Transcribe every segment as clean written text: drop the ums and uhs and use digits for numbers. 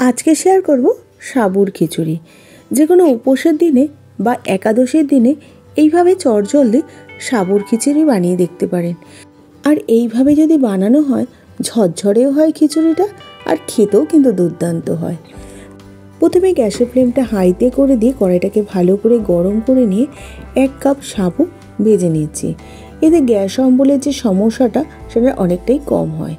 আজকে শেয়ার করব সাবুর খিচুড়ি। যে কোনো উপোসের দিনে বা একাদশীর দিনে এইভাবে চটজলদি সাবুর খিচুড়ি বানিয়ে দেখতে পারেন। আর এইভাবে যদি বানানো হয় ঝরঝরেও হয় খিচুড়িটা, আর খেতেও কিন্তু দুর্দান্ত হয়। প্রথমে গ্যাসের ফ্লেমটা হাইতে করে দিয়ে কড়াইটাকে ভালো করে গরম করে নিয়ে 1 কাপ সাবু ভেজে নিচ্ছি। এতে গ্যাস অম্বলের যে সমস্যাটা সেটা অনেকটাই কম হয়।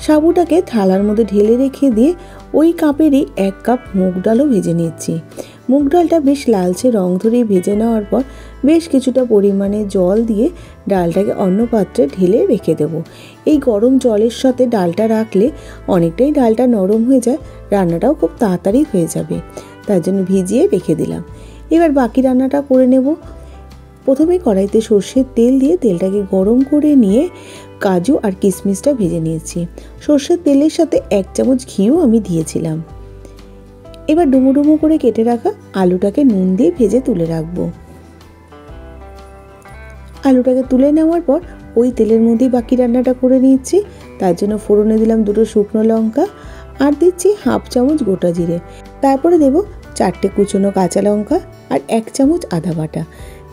সাবুটাকে থালার মধ্যে ঢেলে রেখে দিয়ে ওই কাপেরই 1 কাপ মুগ ডালও ভেজে নিচ্ছি। মুগ ডালটা বেশ লালচে রং ধরে ভেজে নেওয়ার পর বেশ কিছুটা পরিমাণে জল দিয়ে ডালটাকে অন্য পাত্রে ঢেলে রেখে দেব। এই গরম জলের সাথে ডালটা রাখলে অনেকটাই ডালটা নরম হয়ে যায়, রান্নাটাও খুব তাড়াতাড়ি হয়ে যাবে। তার জন্য ভিজিয়ে রেখে দিলাম। এবার বাকি রান্নাটা করে নেব। প্রথমে কড়াইতে সর্ষের তেল দিয়ে তেলটাকে গরম করে নিয়ে কাজু আর কিশমিশটা ভেজে নিয়েছি। সর্ষের তেলের সাথে 1 চামচ ঘিও আমি দিয়েছিলাম। এবার ডুমো ডুমো করে কেটে রাখা আলুটাকে নুন দিয়ে ভেজে তুলে রাখবো। আলুটাকে তুলে নেওয়ার পর ওই তেলের মধ্যেই বাকি রান্নাটা করে নিচ্ছি। তার জন্য ফোড়নে দিলাম 2টো শুকনো লঙ্কা আর দিচ্ছি 1/2 চামচ গোটা জিরে। তারপরে দেব 4টে কুচনো কাঁচা লঙ্কা আর 1 চামচ আদা বাটা।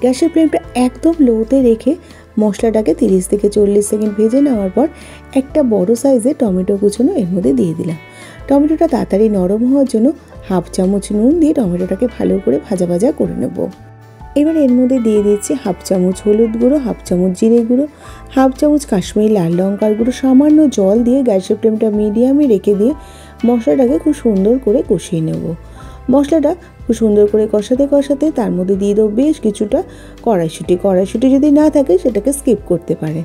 গ্যাসের ফ্লেমটা একদম লোতে রেখে মশলাটাকে 30 থেকে 40 সেকেন্ড ভেজে নেওয়ার পর একটা বড় সাইজের টমেটো কুচনো এর মধ্যে দিয়ে দিলাম। টমেটোটা তাড়াতাড়ি নরম হওয়ার জন্য 1/2 চামচ নুন দিয়ে টমেটোটাকে ভালো করে ভাজা ভাজা করে নেব। এবার এর মধ্যে দিয়ে দিচ্ছি 1/2 চামচ হলুদ গুঁড়ো, 1/2 চামচ জিরে গুঁড়ো, 1/2 চামচ কাশ্মীরি লাল লঙ্কার গুঁড়ো, সামান্য জল দিয়ে গ্যাসের ফ্লেমটা মিডিয়ামে রেখে দিয়ে মশলাটাকে খুব সুন্দর করে কষিয়ে নেব। মশলাটা খুব সুন্দর করে কষাতে কষাতে তার মধ্যে দিয়ে দেবো বেশ কিছুটা কড়াইশুঁটি যদি না থাকে সেটাকে স্কিপ করতে পারেন।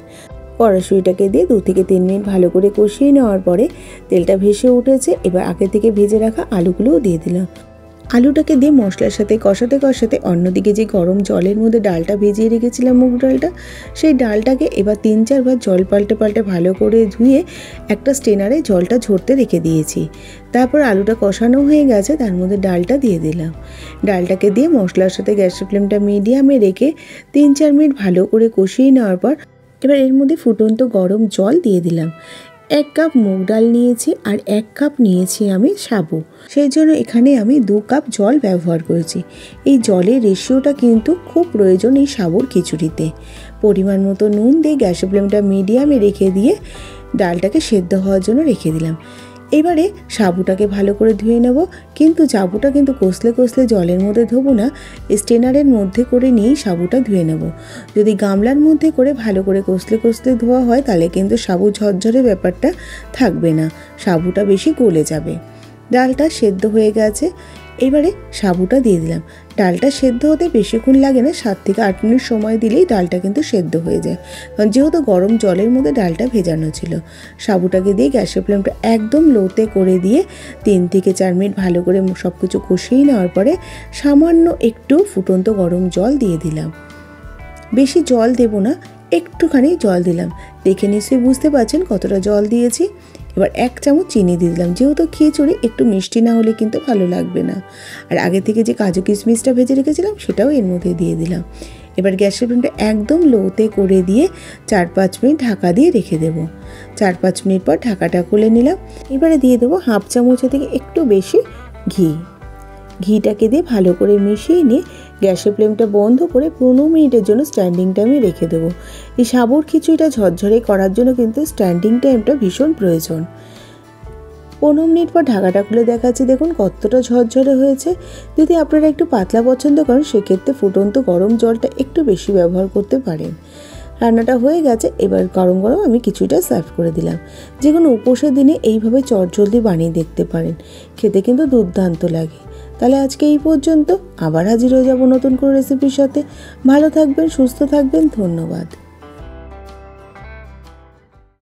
কড়াইশুঁটিটাকে দিয়ে 2 থেকে 3 মিনিট ভালো করে কষিয়ে নেওয়ার পরে তেলটা ভেসে উঠেছে। এবার আগে থেকে ভেজে রাখা আলুগুলোও দিয়ে দিলাম। আলুটাকে দিয়ে মশলার সাথে কষাতে কষাতে অন্যদিকে যে গরম জলের মধ্যে ডালটা ভিজিয়ে রেখেছিলাম মুগ ডালটা, সেই ডালটাকে এবার 3-4 বার জল পাল্টে পাল্টে ভালো করে ধুয়ে একটা স্ট্রেনারে জলটা ঝরতে রেখে দিয়েছি। তারপর আলুটা কষানো হয়ে গেছে, তার মধ্যে ডালটা দিয়ে দিলাম। ডালটাকে দিয়ে মশলার সাথে গ্যাসের ফ্লেমটা মিডিয়ামে রেখে 3-4 মিনিট ভালো করে কষিয়ে নেওয়ার পর এবার এর মধ্যে ফুটন্ত গরম জল দিয়ে দিলাম। 1 কাপ মুগ ডাল নিয়েছি আর 1 কাপ নিয়েছি আমি সাবু, সেই জন্য এখানে আমি 2 কাপ জল ব্যবহার করেছি। এই জলের রেশিওটা কিন্তু খুব প্রয়োজন এই সাবুর খিচুড়িতে। পরিমাণ মতো নুন দিয়ে গ্যাসের ফ্লেমটা মিডিয়ামে রেখে দিয়ে ডালটাকে সেদ্ধ হওয়ার জন্য রেখে দিলাম। এবারে সাবুটাকে ভালো করে ধুয়ে নেব, কিন্তু সাবুটা কিন্তু কষলে কষলে জলের মধ্যে ধোবো না, স্ট্রেনারের মধ্যে করে নিয়েই সাবুটা ধুয়ে নেব। যদি গামলার মধ্যে করে ভালো করে কষলে কষলে ধোয়া হয় তাহলে কিন্তু সাবু ঝরঝরে ব্যাপারটা থাকবে না, সাবুটা বেশি গলে যাবে। ডালটা সেদ্ধ হয়ে গেছে, এবারে সাবুটা দিয়ে দিলাম। ডালটা সেদ্ধ হতে বেশিক্ষণ লাগে না, 7 থেকে 8 মিনিট সময় দিলেই ডালটা কিন্তু সেদ্ধ হয়ে যায়, কারণ যেহেতু গরম জলের মধ্যে ডালটা ভেজানো ছিল। সাবুটাকে দিয়ে গ্যাসের ফ্লেমটা একদম লোতে করে দিয়ে 3 থেকে 4 মিনিট ভালো করে সব কিছু কষিয়ে নেওয়ার পরে সামান্য একটু ফুটন্ত গরম জল দিয়ে দিলাম। বেশি জল দেব না, একটুখানি জল দিলাম। দেখে নিশ্চয়ই বুঝতে পারছেন কতটা জল দিয়েছি। এবার 1 চামচ চিনি দিয়ে দিলাম, যেহেতু খিচুড়ি একটু মিষ্টি না হলে কিন্তু ভালো লাগবে না। আর আগে থেকে যে কাজু কিশমিশটা ভেজে রেখেছিলাম সেটাও এর মধ্যে দিয়ে দিলাম। এবার গ্যাসের ফ্লেমটা একদম লোতে করে দিয়ে 4-5 মিনিট ঢাকা দিয়ে রেখে দেবো। 4-5 মিনিট পর ঢাকাটা খুলে নিলাম। এবারে দিয়ে দেবো 1/2 চামচের থেকে একটু বেশি ঘি। ঘিটাকে দিয়ে ভালো করে মিশিয়ে নিয়ে গ্যাসের ফ্লেমটা বন্ধ করে 15 মিনিটের জন্য স্ট্যান্ডিং টাইমে রেখে দেবো। এই সাবুর খিচুড়িটা ঝরঝরে করার জন্য কিন্তু স্ট্যান্ডিং টাইমটা ভীষণ প্রয়োজন। 15 মিনিট পর ঢাকাটা খুলে দেখাচ্ছি, দেখুন কতটা ঝরঝরে হয়েছে। যদি আপনারা একটু পাতলা পছন্দ করেন সেক্ষেত্রে ফুটন্ত গরম জলটা একটু বেশি ব্যবহার করতে পারেন। রান্নাটা হয়ে গেছে, এবার গরম গরম আমি কিছুটা সার্ভ করে দিলাম। যে কোনো উপোসের দিনে এইভাবে চটজলদি বানিয়ে দেখতে পারেন, খেতে কিন্তু দুর্দান্ত লাগে। তাহলে আজকে এই পর্যন্ত, আবার হাজির হয়ে যাব নতুন কোনো রেসিপির সাথে। ভালো থাকবেন, সুস্থ থাকবেন, ধন্যবাদ।